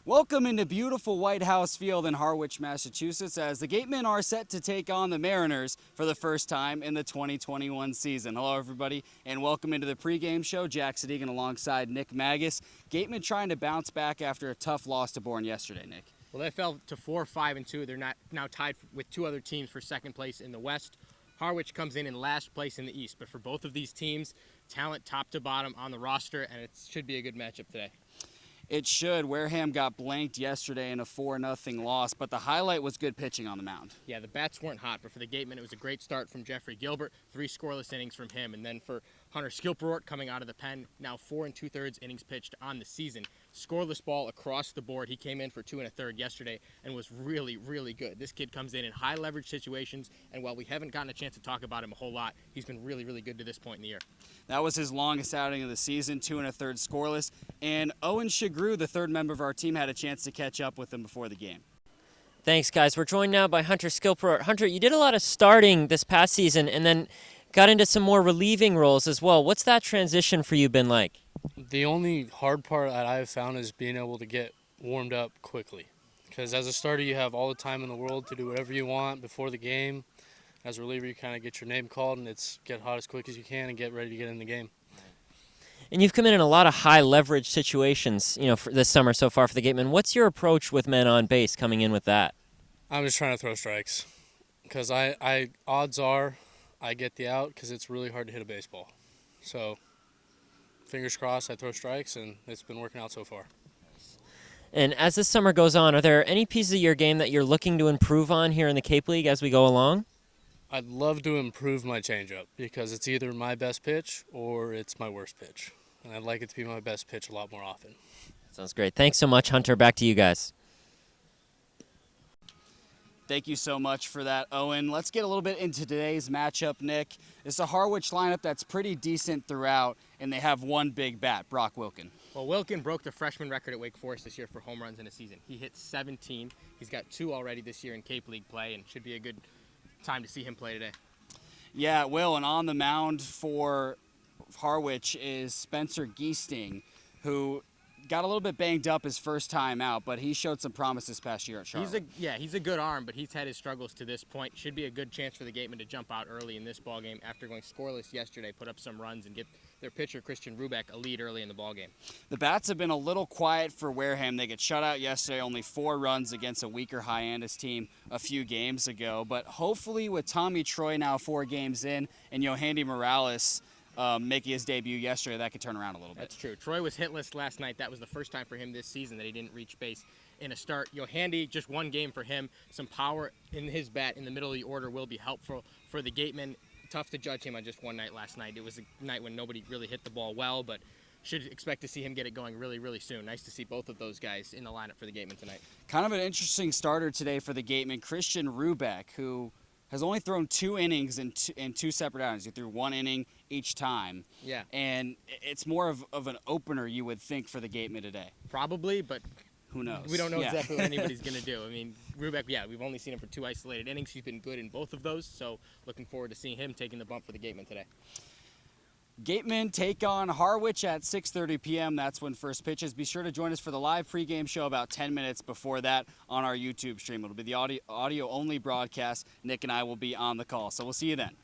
Welcome into beautiful White House Field in Harwich, Massachusetts, as the Gatemen are set to take on the Mariners for the first time in the 2021 season. Hello, everybody, and welcome into the pregame show. Jack Sadegan alongside Nick Magus. Gatemen trying to bounce back after a tough loss to Bourne yesterday, Nick. Well, they fell to 4-5-2. They're now tied with two other teams for second place in the West. Harwich comes in last place in the East. But for both of these teams, talent top to bottom on the roster, and it should be a good matchup today. It should. Wareham got blanked yesterday in a 4-0 loss, but the highlight was good pitching on the mound. Yeah, the bats weren't hot, but for the Gatemen, it was a great start from Jeffrey Gilbert, 3 scoreless innings from him. And then for Hunter Skilperort coming out of the pen, now 4 2/3 innings pitched on the season. Scoreless ball across the board. He came in for 2 1/3 yesterday and was really, really good. This kid comes in high leverage situations, and while we haven't gotten a chance to talk about him a whole lot, he's been really, really good to this point in the year. That was his longest outing of the season, 2 1/3 scoreless. And Owen, the third member of our team, had a chance to catch up with him before the game. Thanks, guys. We're joined now by Hunter Skilperort. Hunter, you did a lot of starting this past season and then got into some more relieving roles as well. What's that transition for you been like? The only hard part that I've found is being able to get warmed up quickly. Because as a starter, you have all the time in the world to do whatever you want before the game. As a reliever, you kind of get your name called and it's get hot as quick as you can and get ready to get in the game. And you've come in a lot of high leverage situations, for this summer so far for the Gatemen. What's your approach with men on base coming in with that? I'm just trying to throw strikes. Because odds are I get the out because it's really hard to hit a baseball. So fingers crossed I throw strikes and it's been working out so far. And as this summer goes on, are there any pieces of your game that you're looking to improve on here in the Cape League as we go along? I'd love to improve my changeup because it's either my best pitch or it's my worst pitch. And I'd like it to be my best pitch a lot more often. Sounds great. Thanks so much, Hunter. Back to you guys. Thank you so much for that, Owen. Let's get a little bit into today's matchup, Nick. It's a Harwich lineup that's pretty decent throughout, and they have one big bat, Brock Wilkin. Well, Wilkin broke the freshman record at Wake Forest this year for home runs in a season. He hit 17. He's got 2 already this year in Cape League play, and should be a good time to see him play today. Yeah, it will. And on the mound for Harwich is Spencer Geesting, who got a little bit banged up his first time out, but he showed some promise this past year at Charlotte. He's a good arm, but he's had his struggles to this point. Should be a good chance for the Gatemen to jump out early in this ballgame after going scoreless yesterday, put up some runs, and get their pitcher, Christian Rubeck, a lead early in the ballgame. The bats have been a little quiet for Wareham. They get shut out yesterday, only 4 runs against a weaker Hyannis team a few games ago. But hopefully with Tommy Troy now 4 games in and Yohandy Morales making his debut yesterday, that could turn around a little bit. That's true. Troy was hitless last night. That was the first time for him this season that he didn't reach base in a start. Yohandy, just one game for him. Some power in his bat in the middle of the order will be helpful for the Gatemen. Tough to judge him on just one night last night. It was a night when nobody really hit the ball well, but should expect to see him get it going really, really soon. Nice to see both of those guys in the lineup for the Gatemen tonight. Kind of an interesting starter today for the Gatemen, Christian Rubeck, who has only thrown 2 innings in two separate outings. He threw 1 inning each time. Yeah. And it's more of an opener, you would think, for the Gatemen today. Probably, but who knows? We don't know exactly what anybody's going to do. I mean, Rubeck, we've only seen him for 2 isolated innings. He's been good in both of those, so looking forward to seeing him taking the bump for the Gatemen today. Gatemen take on Harwich at 6:30 p.m. That's when first pitch is. Be sure to join us for the live pregame show about 10 minutes before that on our YouTube stream. It'll be the audio-only broadcast. Nick and I will be on the call, so we'll see you then.